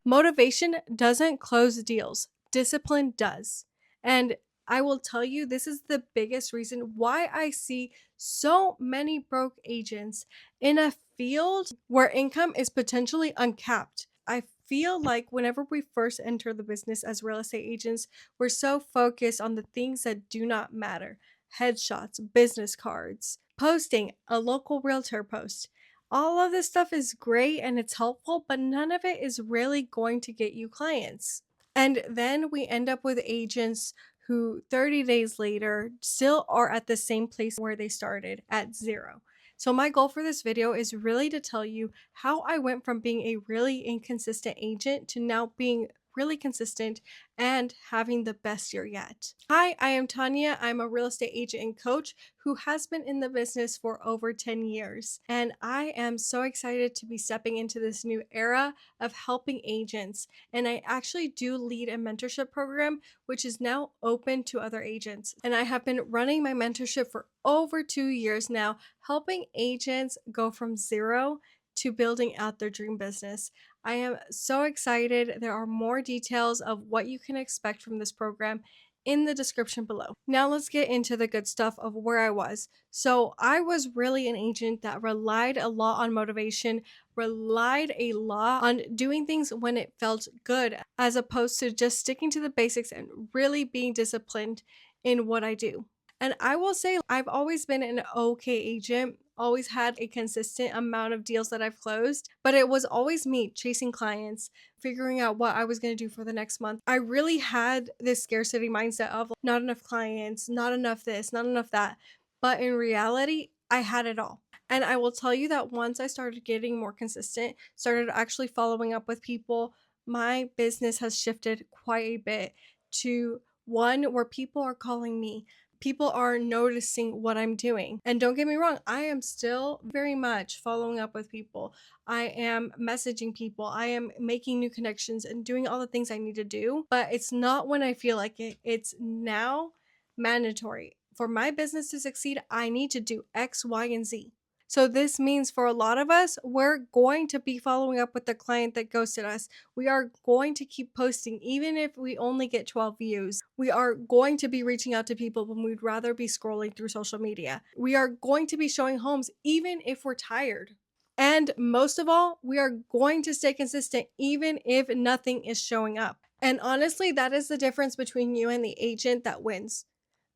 Motivation doesn't close deals, discipline does. And I will tell you, this is the biggest reason why I see so many broke agents in a field where income is potentially uncapped. I feel like whenever we first enter the business as real estate agents, we're so focused on the things that do not matter: headshots, business cards, posting a local realtor post. All of this stuff is great and it's helpful, but none of it is really going to get you clients. And then we end up with agents who 30 days later still are at the same place where they started at zero. So my goal for this video is really to tell you how I went from being a really inconsistent agent to now being really consistent and having the best year yet. Hi, I am Tanya. I'm a real estate agent and coach who has been in the business for over 10 years. And I am so excited to be stepping into this new era of helping agents. And I actually do lead a mentorship program, which is now open to other agents. And I have been running my mentorship for over 2 years now, helping agents go from zero to building out their dream business. I am so excited. There are more details of what you can expect from this program in the description below. Now let's get into the good stuff of where I was. So I was really an agent that relied a lot on motivation, relied a lot on doing things when it felt good, as opposed to just sticking to the basics and really being disciplined in what I do. And I will say I've always been an okay agent, always had a consistent amount of deals that I've closed, but it was always me chasing clients, figuring out what I was going to do for the next month. I really had this scarcity mindset of not enough clients, not enough this, not enough that. But in reality, I had it all. And I will tell you that once I started getting more consistent, started actually following up with people, my business has shifted quite a bit to one where people are calling me. People are noticing what I'm doing. And don't get me wrong, I am still very much following up with people. I am messaging people. I am making new connections and doing all the things I need to do. But it's not when I feel like it. It's now mandatory. For my business to succeed, I need to do X, Y, and Z. So this means for a lot of us, we're going to be following up with the client that ghosted us. We are going to keep posting even if we only get 12 views. We are going to be reaching out to people when we'd rather be scrolling through social media. We are going to be showing homes even if we're tired. And most of all, we are going to stay consistent even if nothing is showing up. And honestly, that is the difference between you and the agent that wins.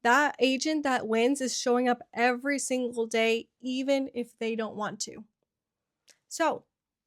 That agent that wins is showing up every single day, even if they don't want to. So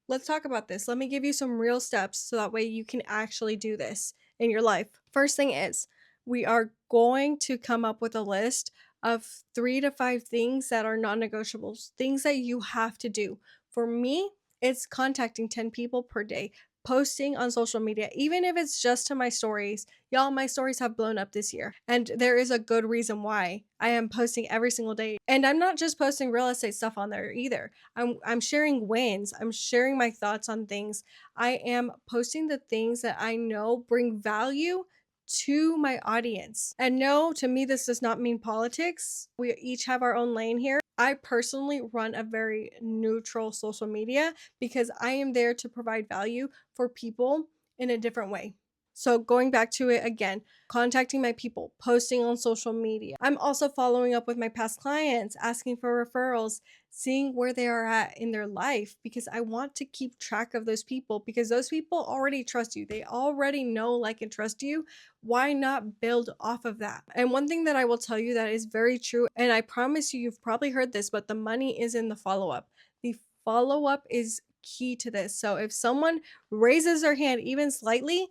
let's talk about this. Let me give you some real steps so that way you can actually do this in your life. First thing is, we are going to come up with a list of 3 to 5 things that are non-negotiables, things that you have to do. For me, it's contacting 10 people per day, posting on social media, even if it's just to my stories. Y'all, my stories have blown up this year, and there is a good reason why. I am posting every single day, and I'm not just posting real estate stuff on there either. I'm sharing wins. I'm sharing my thoughts on things. I am posting the things that I know bring value to my audience. And no, to me, this does not mean politics. We each have our own lane here. I personally run a very neutral social media because I am there to provide value for people in a different way. So going back to it again, contacting my people, posting on social media. I'm also following up with my past clients, asking for referrals, seeing where they are at in their life, because I want to keep track of those people, because those people already trust you. They already know, like, and trust you. Why not build off of that? And one thing that I will tell you that is very true, and I promise you, you've probably heard this, but the money is in the follow-up. The follow-up is key to this. So if someone raises their hand even slightly,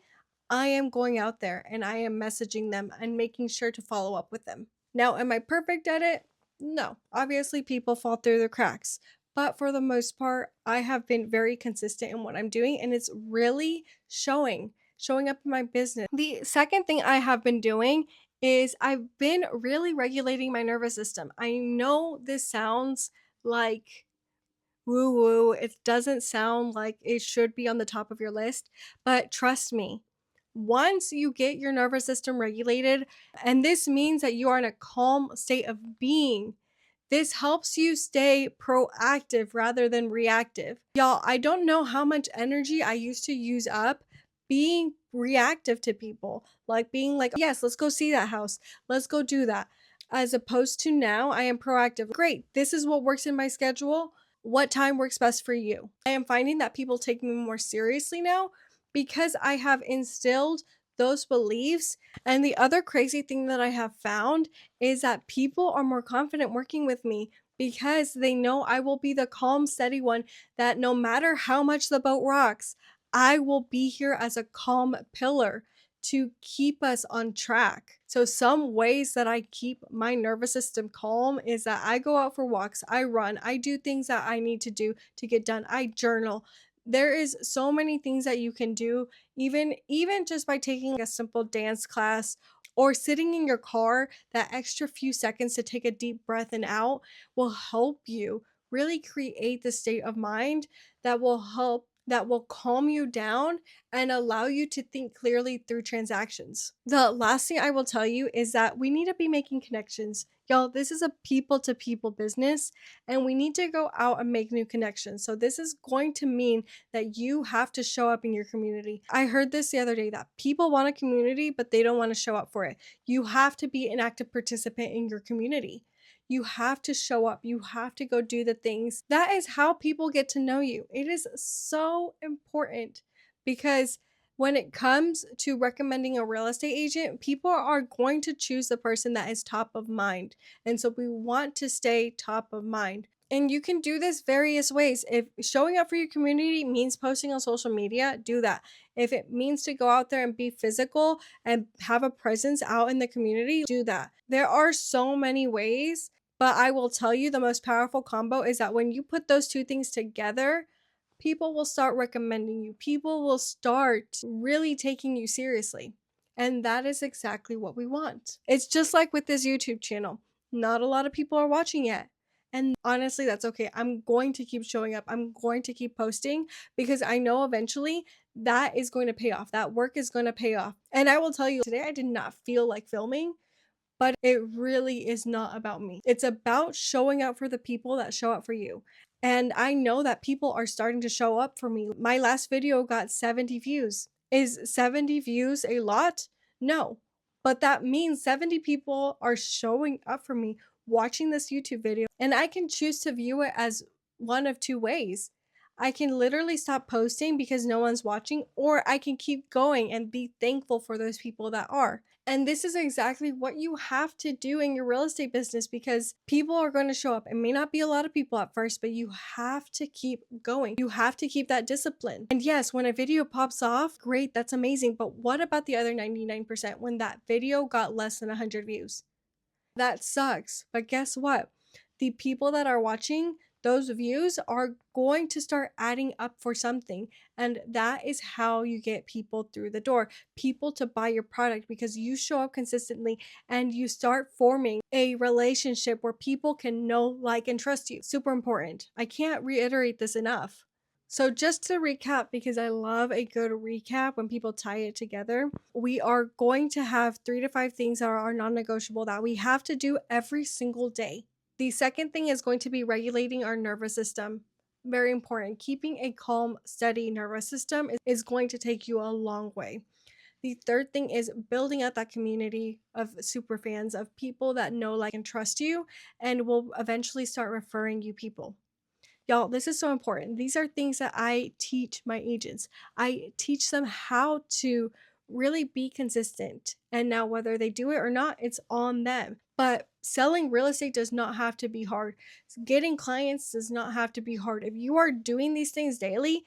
I am going out there and I am messaging them and making sure to follow up with them. Now, am I perfect at it? No. Obviously, people fall through the cracks. But for the most part, I have been very consistent in what I'm doing, and it's really showing up in my business. The second thing I have been doing is I've been really regulating my nervous system. I know this sounds like woo woo. It doesn't sound like it should be on the top of your list, but trust me, once you get your nervous system regulated, and this means that you are in a calm state of being, this helps you stay proactive rather than reactive. Y'all, I don't know how much energy I used to use up being reactive to people, like being like, yes, let's go see that house, let's go do that. As opposed to now, I am proactive. Great, this is what works in my schedule. What time works best for you? I am finding that people take me more seriously now because I have instilled those beliefs. And the other crazy thing that I have found is that people are more confident working with me because they know I will be the calm, steady one, that no matter how much the boat rocks, I will be here as a calm pillar to keep us on track. So, some ways that I keep my nervous system calm is that I go out for walks, I run, I do things that I need to do to get done, I journal. There is so many things that you can do, even just by taking a simple dance class or sitting in your car. That extra few seconds to take a deep breath in out will help you really create the state of mind that will calm you down and allow you to think clearly through transactions. The last thing I will tell you is that we need to be making connections. Y'all, this is a people to people business and we need to go out and make new connections. So, this is going to mean that you have to show up in your community. I heard this the other day that people want a community, but they don't want to show up for it. You have to be an active participant in your community. You have to show up. You have to go do the things. That is how people get to know you. It is so important because when it comes to recommending a real estate agent, people are going to choose the person that is top of mind. And so we want to stay top of mind. And you can do this various ways. If showing up for your community means posting on social media, do that. If it means to go out there and be physical and have a presence out in the community, do that. There are so many ways, but I will tell you the most powerful combo is that when you put those two things together, people will start recommending you. People will start really taking you seriously. And that is exactly what we want. It's just like with this YouTube channel. Not a lot of people are watching yet. And honestly, that's okay. I'm going to keep showing up. I'm going to keep posting because I know eventually that is going to pay off. That work is going to pay off. And I will tell you, today I did not feel like filming, but it really is not about me. It's about showing up for the people that show up for you. And I know that people are starting to show up for me. My last video got 70 views. Is 70 views a lot? No. But that means 70 people are showing up for me, watching this YouTube video. And I can choose to view it as one of two ways. I can literally stop posting because no one's watching, or I can keep going and be thankful for those people that are. And this is exactly what you have to do in your real estate business because people are going to show up. It may not be a lot of people at first, but you have to keep going. You have to keep that discipline. And yes, when a video pops off, great, that's amazing. But what about the other 99% when that video got less than 100 views? That sucks. But guess what? The people that are watching those views are going to start adding up for something. And that is how you get people through the door, people to buy your product because you show up consistently and you start forming a relationship where people can know, like, and trust you. Super important. I can't reiterate this enough. So, just to recap, because I love a good recap when people tie it together, we are going to have 3 to 5 things that are non negotiable that we have to do every single day. The second thing is going to be regulating our nervous system. Very important. Keeping a calm, steady nervous system is going to take you a long way. The third thing is building up that community of super fans, of people that know, like, and trust you, and will eventually start referring you people. Y'all, this is so important. These are things that I teach my agents. I teach them how to really be consistent. And now, whether they do it or not, it's on them. But selling real estate does not have to be hard. Getting clients does not have to be hard. If you are doing these things daily,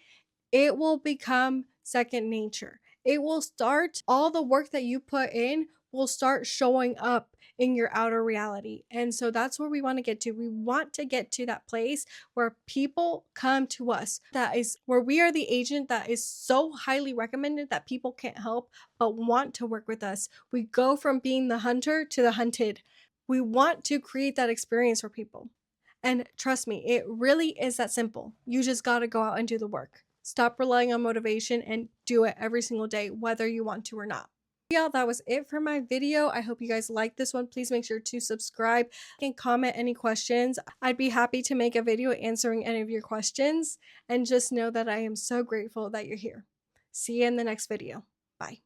it will become second nature. It will start, all the work that you put in will start showing up in your outer reality. And so that's where we want to get to. We want to get to that place where people come to us. That is where we are the agent that is so highly recommended that people can't help but want to work with us. We go from being the hunter to the hunted. We want to create that experience for people. And trust me, it really is that simple. You just got to go out and do the work. Stop relying on motivation and do it every single day, whether you want to or not. Yeah, that was it for my video. I hope you guys liked this one. Please make sure to subscribe and comment any questions. I'd be happy to make a video answering any of your questions. And just know that I am so grateful that you're here. See you in the next video. Bye.